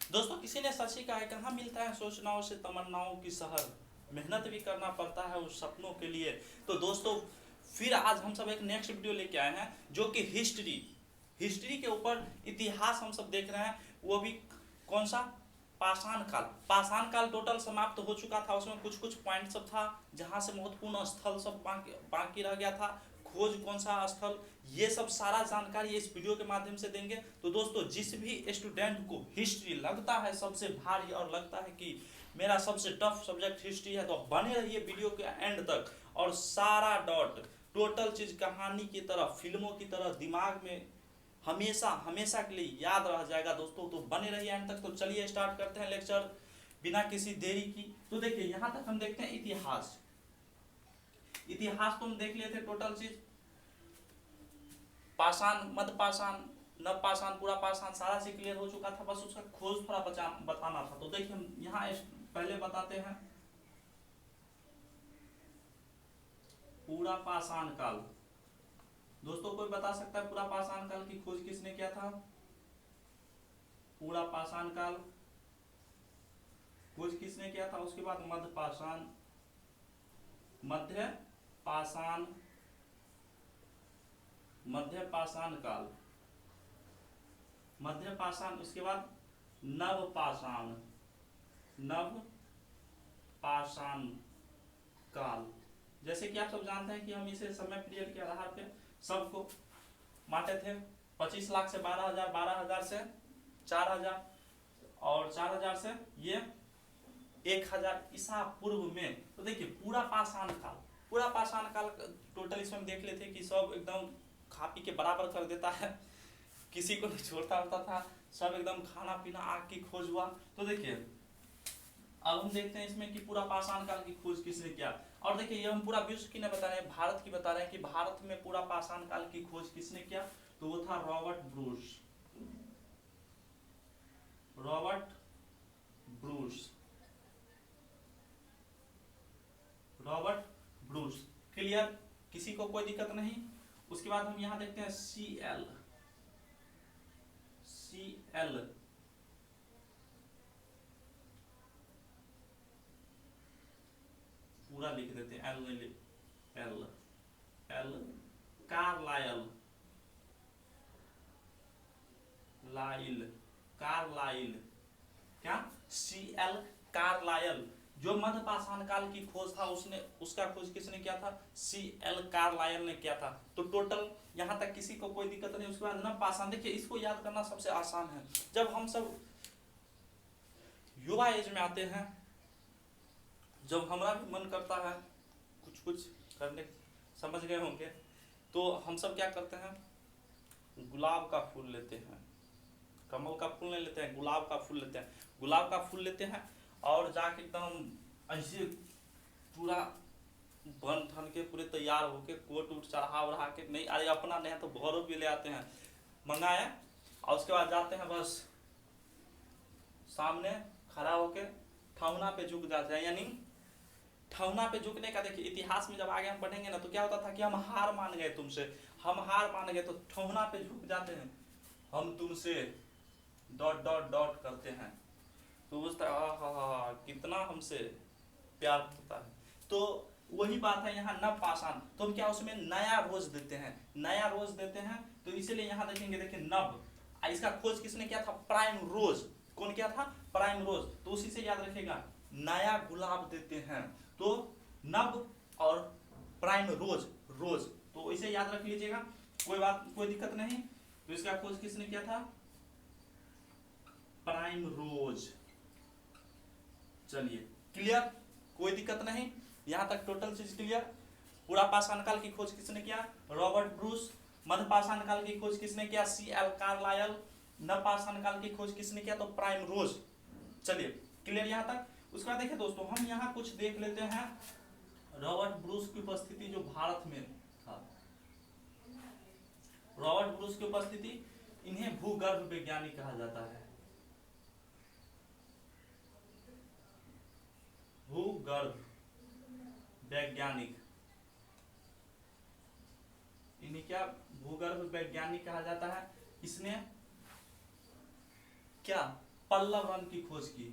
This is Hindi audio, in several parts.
दोस्तों किसी ने सच ही कहा है, कहाँ मिलता है सोचनाओं से तमन्नाओं की शहर, मेहनत भी करना पड़ता है उस सपनों के लिए। तो दोस्तों फिर आज हम सब एक नेक्स्ट वीडियो लेके आए हैं जो कि हिस्ट्री हिस्ट्री के ऊपर इतिहास हम सब देख रहे हैं। वो भी कौन सा? पाषाण काल। पाषाण काल टोटल समाप्त हो चुका था, उसमें कुछ कुछ पॉइंट सब था जहां से महत्वपूर्ण स्थल सब बाकी रह गया था। खोज कौन सा स्थल, ये सब सारा जानकारी इस वीडियो के माध्यम से देंगे। तो दोस्तों जिस भी स्टूडेंट को हिस्ट्री लगता है सबसे भारी और लगता है कि मेरा सबसे टफ सब्जेक्ट हिस्ट्री है, तो बने रहिए वीडियो के एंड तक और सारा डॉट टोटल चीज कहानी की तरह, फिल्मों की तरह दिमाग में हमेशा हमेशा के लिए याद रह जाएगा दोस्तों। तो बने रहिए एंड तक। तो चलिए स्टार्ट करते हैं लेक्चर बिना किसी देरी की। तो देखिए यहां तक हम देखते हैं इतिहास। इतिहास तो हम देख लिए थे टोटल चीज, पाषाण, मध्य पाषाण, नव पाषाण, पूरा पाषाण सारा चीज क्लियर हो चुका था, बस उसका खोज थोड़ा बताना था। तो देखिए हम यहाँ पहले बताते हैं पूरा पाषाण काल। दोस्तों कोई बता सकता है पूरा पाषाण काल की खोज किसने किया था? पूरा पाषाण काल खोज किसने किया था? उसके बाद मध्य पाषाण, मध्य पाषाण, मध्य पाषाण काल, मध्य पाषाण, उसके बाद नव पाषाण, नव पाषाण काल। जैसे कि आप सब जानते हैं कि हम इसे समय पीरियड के आधार पे सबको बांटे थे। 25 लाख से 12,000, 12,000 से 4,000 और 4,000 से ये 1,000 ईसा पूर्व में। तो देखिए पूरा पाषाण काल, पूरा पाषाण काल टोटल इसमें हम देख लेते हैं कि सब एकदम खा पी के बराबर कर देता है, किसी को नहीं छोड़ता होता था, सब एकदम खाना पीना, आग की खोज हुआ। तो देखिए अब हम देखते हैं इसमें कि पूरा पाषाण काल की खोज किसने किया। और देखिए ये हम पूरा विश्व की नहीं बता रहे हैं, भारत की बता रहे हैं कि भारत में पूरा पाषाण काल की खोज किसने किया। तो वो था Robert Bruce, Robert Bruce, Robert Bruce. Clear? किसी को कोई दिक्कत नहीं। उसके बाद हम यहां देखते हैं सी एल, सी एल, पूरा लिख देते हैं, एल नहीं लिख, L, L Carlleyle, Lyle, Carlleyle, क्या? C L Carlleyle. जो मध्य पाषाण काल की खोज था उसने, उसका खोज किसने किया था? सी एल कार्लायल ने किया था। तो टोटल यहां तक किसी को कोई दिक्कत नहीं। उसके बाद नव पाषाण, देखिए इसको याद करना सबसे आसान है। जब हम सब युवा एज में आते हैं, जब हमारा भी मन करता है कुछ कुछ करने, समझ गए होंगे, तो हम सब क्या करते हैं? गुलाब का फूल लेते हैं, कमल का फूल नहीं लेते हैं, गुलाब का फूल लेते हैं। गुलाब का फूल लेते हैं और जाके एकदम ऐसे पूरा बन ठन के पूरे तैयार होके कोट उट चढ़ा उड़ा के, नहीं अरे अपना नहीं है तो घरों भी ले आते हैं, मंगाए, और उसके बाद जाते हैं बस सामने खड़ा होके ठौना पे झुक जाते हैं। यानी ठौना पे झुकने का देखिए इतिहास में जब आगे हम बढ़ेंगे ना तो क्या होता था कि हम हार मान गए तुमसे, हम हार मान गए, तो ठौना पे झुक जाते हैं, हम तुमसे डॉट डॉट डॉट करते हैं। तो उसका कितना हमसे प्यार होता है। तो वही बात है यहाँ नव पाषाण। तो हम क्या उसमें नया रोज देते हैं, नया रोज देते हैं। तो इसीलिए यहाँ देखेंगे, देखिए नव, इसका खोज किसने किया था? प्राइम रोज। कौन किया था? प्राइम रोज। तो उसी से याद रखेगा, नया गुलाब देते हैं। तो नव और प्राइम रोज, रोज, तो इसे याद रख लीजिएगा, कोई बात, कोई दिक्कत नहीं। तो इसका खोज किसने किया था? प्राइम रोज। चलिए क्लियर, कोई दिक्कत नहीं, यहां तक टोटल चीज क्लियर। पूरा पाषाण काल की खोज किसने किया? Robert Bruce. मध्य पाषाण काल की खोज किसने किया? C L Carlyle. नव पाषाण काल की खोज किसने किया? तो प्राइम रोज। चलिए क्लियर यहां तक। उसके बाद देखिए दोस्तों हम यहाँ कुछ देख लेते हैं रॉबर्ट ब्रूस की उपस्थिति जो भारत में था। रॉबर्ट ब्रूस की उपस्थिति, इन्हें भूगर्भ वैज्ञानिक कहा जाता है, भूगर्भ वैज्ञानिक। इन्हें क्या भूगर्भ वैज्ञानिक कहा जाता है? इसने क्या पल्लव रन की खोज की।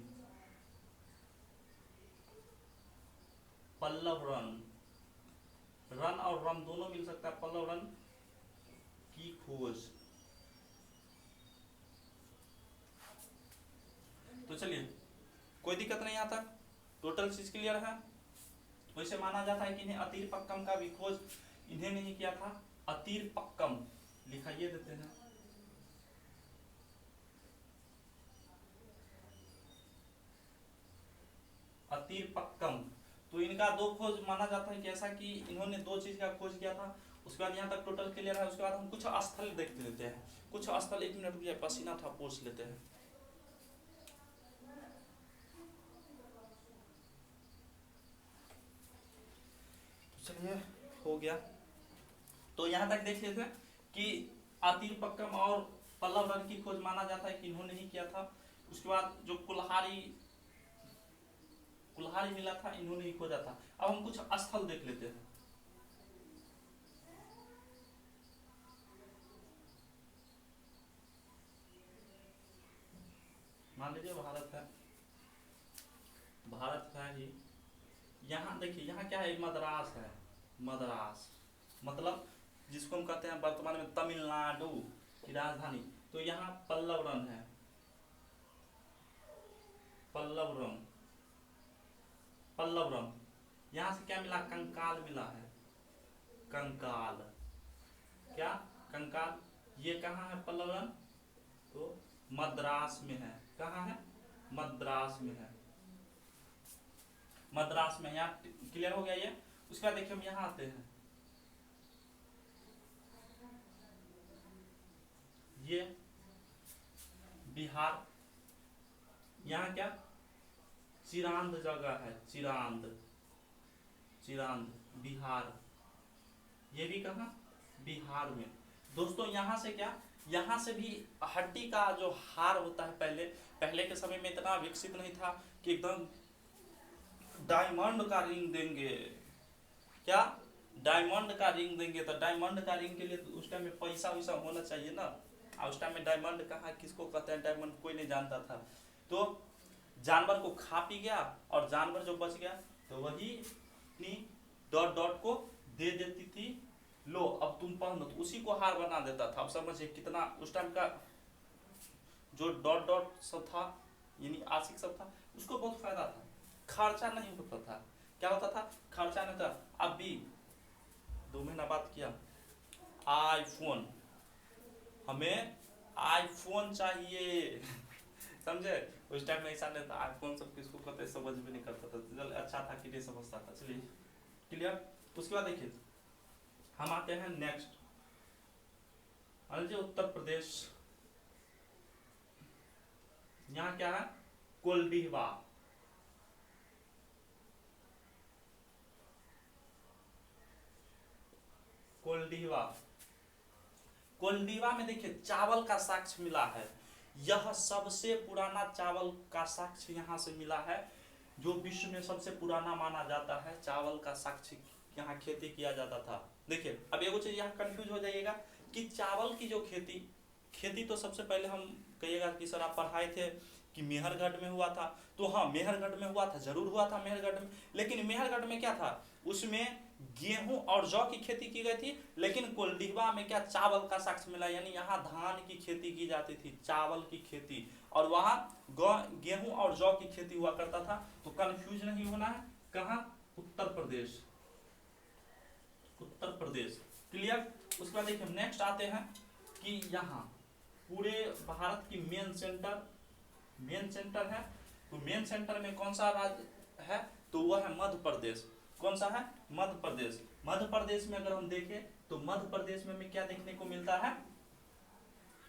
पल्लव रन, रन और रन दोनों मिल सकता है। पल्लव रन की खोज। तो चलिए कोई दिक्कत नहीं यहाँ तक, टोटल चीज क्लियर है। वैसे माना जाता है कि इन्हें अतीर पक्कम का भी खोज इन्हें नहीं किया था। अतीर पक्कम लिखाइए देते हैं। अतीर पक्कम, तो इनका दो खोज माना जाता है कि ऐसा कि इन्होंने दो चीज का खोज किया था। उसके बाद यहाँ तक टोटल क्लियर है। उसके बाद हम कुछ स्थल देख लेते हैं। कुछ स्थल, 1 मिनट रुकिए, पसीना था पोंछ लेते हैं। चलिए हो गया। तो यहाँ तक देख लेते हैं कि अतीर पक्कम और पल्लव रन की खोज माना जाता है कि इन्होंने ही किया था। उसके बाद जो कुल्हाड़ी मिला था, इन्होंने ही खोजा था। अब हम कुछ स्थल देख लेते हैं। मान लीजिए भारत है, भारत है ही। यहाँ देखिए, यहाँ क्या है, मद्रास है। मद्रास मतलब जिसको हम कहते हैं वर्तमान में तमिलनाडु की राजधानी। तो यहाँ पल्लव रन है, पल्लव रन, पल्लव रन। यहाँ से क्या मिला, कंकाल मिला है। कंकाल, क्या, कंकाल। ये कहाँ है पल्लव रन, तो मद्रास में है। कहाँ है, मद्रास में है। मद्रास में, यहाँ क्लियर हो गया ये। उसके बाद देखिए हम यहाँ आते हैं। ये बिहार, यहाँ क्या, चिरांद जगह है। चिरांद, चिरांद बिहार। ये भी कहाँ, बिहार में। दोस्तों यहाँ से क्या, यहाँ से भी हड्डी का जो हार होता है, पहले के समय में इतना विकसित नहीं था कि एकदम डायमंड का रिंग देंगे। क्या, डायमंड का रिंग देंगे। तो डायमंड का रिंग के लिए तो उस टाइम में पैसा वैसा होना चाहिए ना। और उस टाइम में डायमंड कहाँ, किसको कहते हैं डायमंड, कोई नहीं जानता था। तो जानवर को खा पी गया, और जानवर जो बच गया तो वही अपनी डॉट डॉट को दे देती थी, लो अब तुम पहनो। तो उसी को हार बना देता था। अब समझिए कितना उस टाइम का जो डॉट डॉट सब था, यानी आशिक सब था, उसको बहुत फायदा था। खर्चा नहीं होता था। क्या होता था, खर्चा नहीं था। अब भी 2 महीना बाद किया, आईफोन, हमें आईफोन चाहिए। समझे, उस टाइम में ऐसा नहीं था। आईफोन सब किसको कहते समझ भी नहीं करता था। चल अच्छा था कि नहीं समझता था। चलिए क्लियर। उसके बाद देखिए हम आते हैं नेक्स्ट, उत्तर प्रदेश। यहाँ क्या है, कोल्डिहवा। कोल्डिहवा, कोल्डिहवा में देखिए चावल का साक्ष्य मिला है। यह सबसे पुराना चावल का साक्ष्य यहाँ से मिला है, जो विश्व में सबसे पुराना माना जाता है। चावल का साक्ष्य यहाँ खेती किया जाता था। देखिए अब एगो चीज यहाँ कंफ्यूज हो जाइएगा कि चावल की जो खेती तो सबसे पहले हम कहिएगा कि सर आप पढ़ाए थे कि मेहरगढ़ में हुआ था। तो हाँ, मेहरगढ़ में हुआ था, जरूर हुआ था मेहरगढ़ में। लेकिन मेहरगढ़ में क्या था, उसमें गेहूं और जौ की खेती की गई थी। लेकिन कोल्डिहवा में क्या, चावल का साक्ष्य मिला। यानी यहाँ धान की खेती की जाती थी, चावल की खेती, और वहाँ गेहूं और जौ की खेती हुआ करता था। तो कंफ्यूज नहीं होना है। कहाँ, उत्तर प्रदेश, उत्तर प्रदेश। क्लियर। उसके बाद देखिए नेक्स्ट आते हैं कि यहाँ पूरे भारत की मेन सेंटर है। तो मेन सेंटर में कौन सा राज्य है, तो वह है मध्य प्रदेश। कौन सा है, मध्य प्रदेश। मध्य प्रदेश में अगर हम देखें तो मध्य प्रदेश में हमें क्या देखने को मिलता है,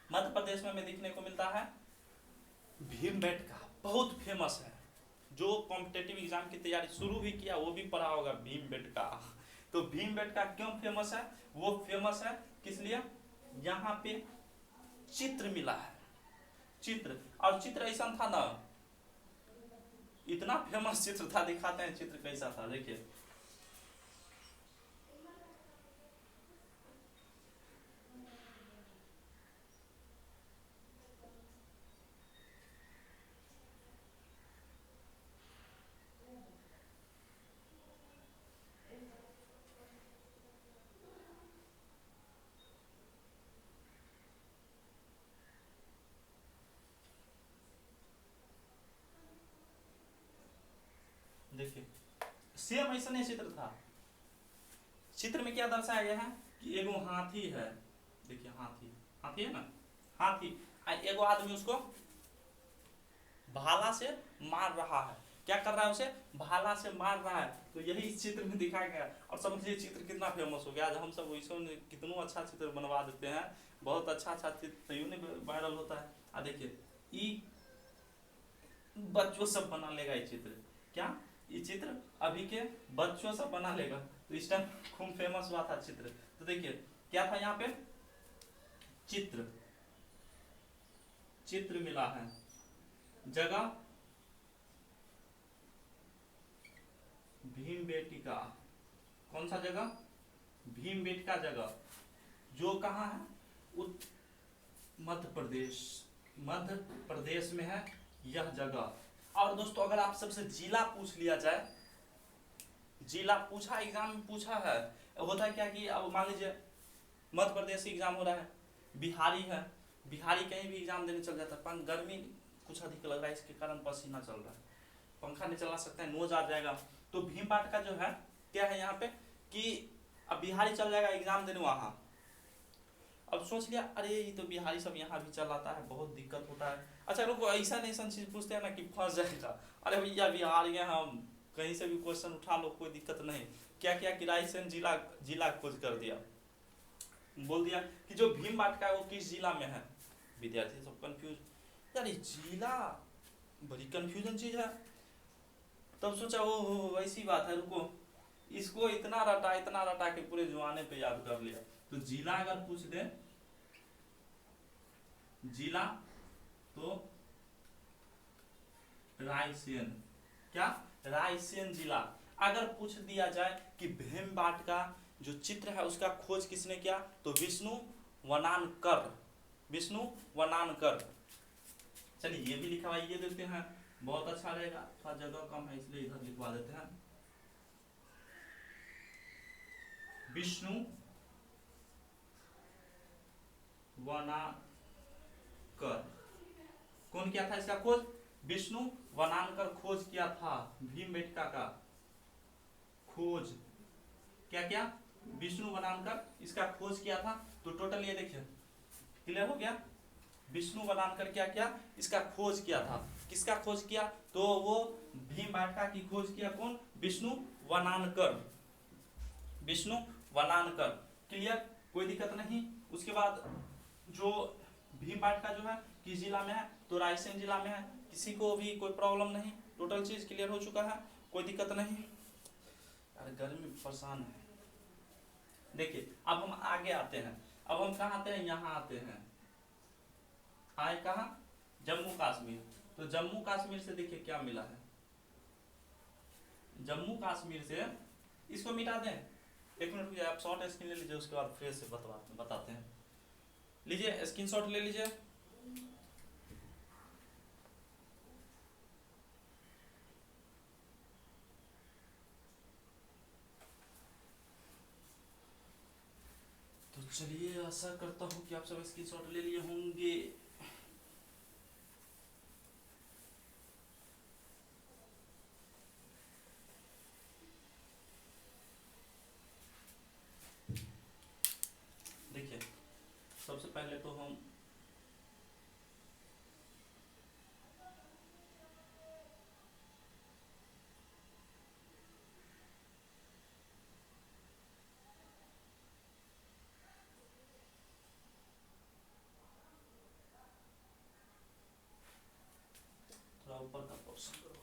मध्य प्रदेश में हमें देखने को मिलता है भीमबेटका, बहुत फेमस है। जो कॉम्पिटेटिव एग्जाम की तैयारी शुरू भी किया वो भी पढ़ा होगा भीमबेटका। तो भीमबेटका क्यों फेमस है, वो फेमस है किस लिए, यहाँ पे चित्र मिला है। चित्र, और चित्र ऐसा था ना, इतना फेमस चित्र था, दिखाते हैं चित्र कैसा था। देखिए देखिए सेम ऐसा नहीं चित्र था। चित्र में क्या दर्शाया गया है कि एगो हाथी है, देखिए हाथी, हाथी है ना, हाथी एगो आदमी उसको भाला से मार रहा है। क्या कर रहा है, उसे भाला से मार रहा है। तो यही इस चित्र में दिखाया गया। और समझिए चित्र कितना फेमस हो गया। आज हम सब वैसे कितना अच्छा चित्र बनवा देते हैं, बहुत अच्छा अच्छा चित्र यूं नहीं वायरल होता है। देखिए ये बच्चों सब बना लेगा ये चित्र, क्या ये चित्र अभी के बच्चों सब बना लेगा। तो इस टाइम खूब फेमस हुआ था चित्र। तो देखिए क्या था यहाँ पे, चित्र, चित्र मिला है, जगह भीमबेटका, कौन सा जगह, भीमबेटका जगह, जो कहाँ है, मध्य प्रदेश, मध्य प्रदेश में है यह जगह। और दोस्तों अगर आप सबसे जिला पूछ लिया जाए, जिला पूछा एग्जाम में पूछा है, होता है क्या कि अब मान लीजिए मध्य प्रदेश एग्जाम हो रहा है, बिहारी है, बिहारी कहीं भी एग्जाम देने चल जाता है, गर्मी कुछ अधिक लग रहा है इसके कारण पसीना चल रहा है, पंखा नहीं चला सकता है, नोज आ जाएगा। तो भीमबेटका जो है क्या है यहाँ पे कि अब बिहारी चल जाएगा एग्जाम देने वहां। अब सोच लिया अरे ये तो बिहारी सब यहाँ भी चल आता है, बहुत दिक्कत होता है। अच्छा लोग ऐसा नहीं चीज पूछते हैं ना कि फंस जाएगा, अरे भैया बिहारी हैं हम, कहीं से भी क्वेश्चन उठा लो कोई दिक्कत नहीं। क्या क्या कि रायसेन जिला, जिला खोज कर दिया, बोल दिया कि जो भीमबेटका है वो किस जिला में है। विद्यार्थी सब कंफ्यूज, यार ये जिला बड़ी कंफ्यूजन चीज है। तब सोचा ओ ऐसी बात है, रुको इसको इतना रटा के पूरे जुआने पे याद कर लिया। तो जिला अगर पूछ दे, जिला तो रायसेन, क्या रायसेन जिला। अगर पूछ दिया जाए कि भीमबेटका जो चित्र है उसका खोज किसने किया, तो विष्णु वनानकर, विष्णु वनानकर। चलिए ये भी लिखा हुआ ये देते हैं, बहुत अच्छा रहेगा, थोड़ा जगह कम है इसलिए इधर लिखवा देते हैं। विष्णु वनानकर, कौन किया था इसका खोज, विष्णु वनानकर खोज किया था भीमबेटका का खोज। क्या क्या, विष्णु वनानकर इसका खोज किया था। तो टोटल ये देखिए क्लियर हो गया, विष्णु वनानकर क्या किया, इसका खोज किया था। किसका खोज किया, तो वो भीमबेटका की खोज किया कौन, विष्णु वनानकर, विष्णु वनानकर। क्लियर, कोई दिक्कत नहीं। उसके बाद जो भीमबेटका जो है किस जिला में है, तो रायसेन जिला में है, किसी को भी कोई प्रॉब्लम नहीं, टोटल चीज क्लियर हो चुका है, कोई दिक्कत नहीं। यार गर्मी परेशान है। देखिए अब हम आगे आते हैं, अब हम कहाँ आते हैं, यहाँ आते हैं, आए कहाँ, जम्मू कश्मीर। तो जम्मू कश्मीर से देखिए क्या मिला है, जम्मू कश्मीर से, इसको मिटा दें, एक मिनट रुकिए, आप शॉर्ट स्क्रीन ले लीजिए, उसके बाद फिर से बताते हैं। लीजिए स्क्रीनशॉट ले लीजिए। तो चलिए आशा करता हूँ कि आप सब स्क्रीनशॉट ले लिए होंगे। देखिए सबसे पहले तो हम थोड़ा ऊपर का पोर्शन करो।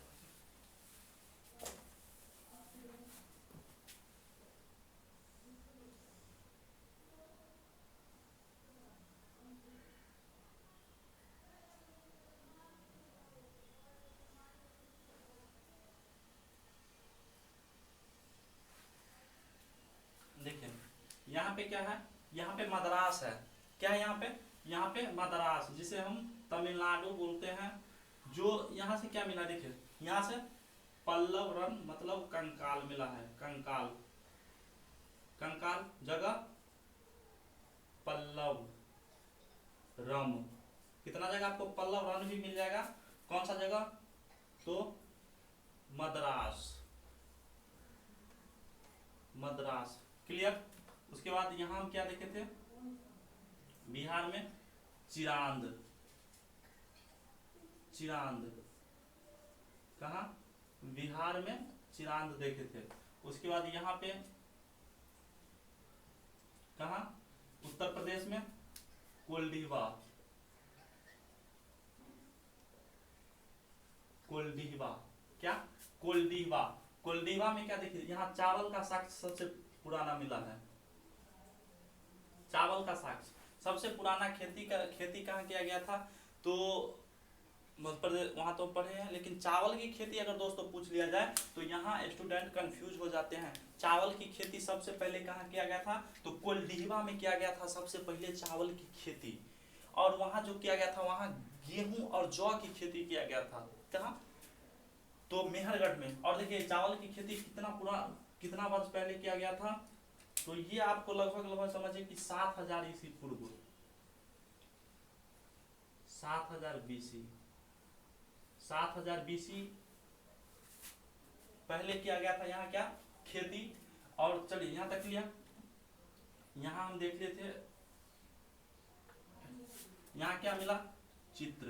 देखिए यहाँ पे क्या है, यहाँ पे मद्रास है, क्या है यहाँ पे, यहाँ पे मद्रास, जिसे हम तमिलनाडु बोलते हैं। जो यहाँ से क्या मिला, देखिए यहाँ से पल्लव रन मतलब कंकाल मिला है, कंकाल, कंकाल जगह पल्लव रम, कितना जगह आपको पल्लव रन भी मिल जाएगा, कौन सा जगह, तो मद्रास, मद्रास। क्लियर। उसके बाद यहाँ हम क्या देखे थे, बिहार में चिरांद, चिरांद कहाँ, बिहार में चिरांद देखे थे। उसके बाद यहाँ पे कहाँ, उत्तर प्रदेश में कोल्डिवा, कोल्डिवा, क्या, कोल्डिवा। कोल्डिवा में क्या देखिए, यहाँ चावल का साक्ष्य सबसे पुराना मिला है, चावल का साक्ष्य सबसे पुराना खेती कहाँ किया गया था, तो मध्य प्रदेश, वहां तो पढ़े हैं, लेकिन चावल की खेती अगर दोस्तों पूछ लिया जाए तो यहाँ स्टूडेंट कंफ्यूज हो जाते हैं। चावल की खेती सबसे पहले कहाँ किया गया था, तो कोल्डिवा में किया गया था सबसे पहले चावल की खेती। और वहां जो किया गया था, वहां गेहूं और जौ की खेती किया गया था, कहाँ, तो मेहरगढ़ में। और देखिए चावल की खेती कितना वर्ष पहले किया गया था, तो ये आपको लगभग समझिए कि 7000 ईस्वी पूर्व, 7000 बीसी, 7000 बीसी पहले किया गया था यहाँ क्या, खेती। और चलिए यहाँ तक लिया, यहाँ हम देख लेते थे, यहाँ क्या मिला, चित्र,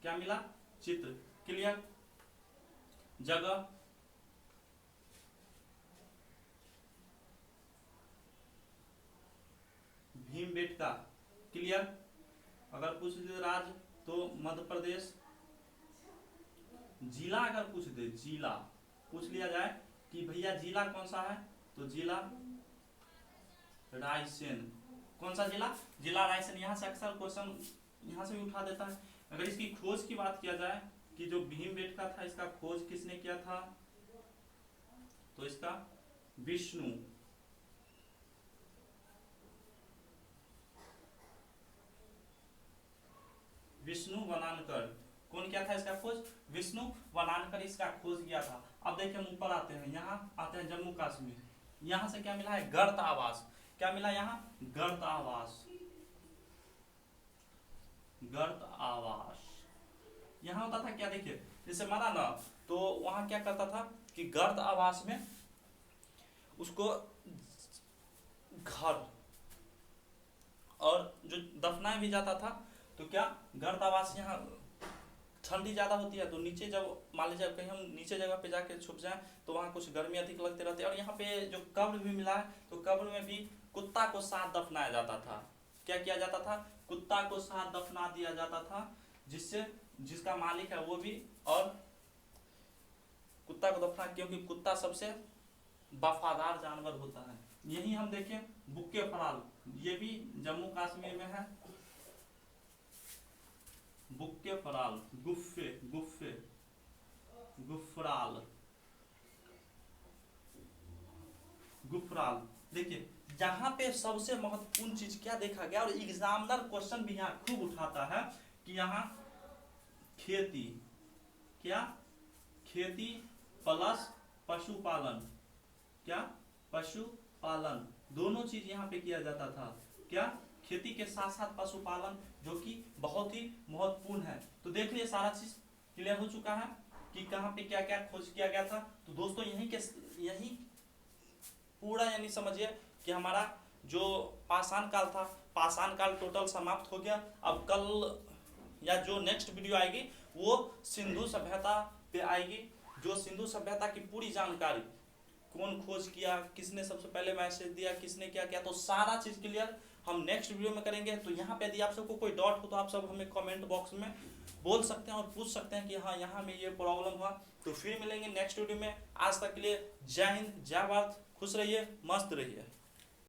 क्या मिला, चित्र। क्लियर। जगह, भीमबेटका। क्लियर। अगर पूछ दे राज्य तो मध्य प्रदेश। जिला अगर पूछ दे, जिला पूछ लिया जाए कि भैया जिला कौन सा है, तो जिला रायसेन। कौन सा जिला, जिला रायसेन। यहाँ से अक्सर क्वेश्चन यहाँ से भी उठा देता है। अगर इसकी खोज की बात किया जाए कि जो भीमबेटका था, इसका खोज किसने किया था, तो इसका विष्णु, विष्णु वनानकर। कौन किया था इसका खोज, विष्णु वनानकर इसका खोज किया था। अब देखिए हम ऊपर आते हैं, यहाँ आते हैं जम्मू कश्मीर। यहाँ से क्या मिला है, गर्त आवास। क्या मिला यहाँ, गर्त आवास, गर्त आवास। यहाँ होता था क्या, देखिए जैसे माना ना, तो वहां क्या करता था कि गर्त आवास में उसको घर और जो दफनाया भी जाता था, तो क्या गर्त आवास, यहाँ ठंडी ज्यादा होती है, तो नीचे जब मान लीजिए कहीं हम नीचे जगह पे जाके छुप जाए तो वहाँ कुछ गर्मी अधिक लगते रहते हैं। और यहाँ पे जो कब्र भी मिला है, तो कब्र में भी कुत्ता को साथ दफनाया जाता था। क्या किया जाता था, कुत्ता को साथ दफना दिया जाता था, जिससे जिसका मालिक है वो भी, और कुत्ता को दफना, क्योंकि कुत्ता सबसे वफादार जानवर होता है। यही हम देखें बुक्के फराल, ये भी जम्मू कश्मीर में है, बुक्के फराल, गुफ्फे, गुफ्फे, गुफराल, गुफराल। देखिए जहां पे सबसे महत्वपूर्ण चीज क्या देखा गया, और एग्जामिनर क्वेश्चन भी यहाँ खूब उठाता है कि यहाँ खेती, क्या, खेती प्लस पशुपालन, क्या, पशुपालन, दोनों चीज यहाँ पे किया जाता था। क्या, खेती के साथ साथ पशुपालन, जो कि बहुत ही महत्वपूर्ण है। तो देख लिए सारा चीज क्लियर हो चुका है कि कहाँ पे क्या क्या खोज किया गया था। तो दोस्तों यही पूरा यानी समझिए कि हमारा जो पाषाण काल था, पाषाण काल टोटल समाप्त हो गया। अब कल या जो नेक्स्ट वीडियो आएगी वो सिंधु सभ्यता पे आएगी, जो सिंधु सभ्यता की पूरी जानकारी, कौन खोज किया, किसने सबसे पहले मैसेज दिया, किसने क्या किया, तो सारा चीज क्लियर हम नेक्स्ट वीडियो में करेंगे। तो यहाँ पे यदि आप सबको कोई डाउट हो तो आप सब हमें कमेंट बॉक्स में बोल सकते हैं और पूछ सकते हैं कि हाँ यहाँ में ये प्रॉब्लम हुआ। तो फिर मिलेंगे नेक्स्ट वीडियो में। आज तक के लिए जय हिंद, जय भारत, खुश रहिए, मस्त रहिए।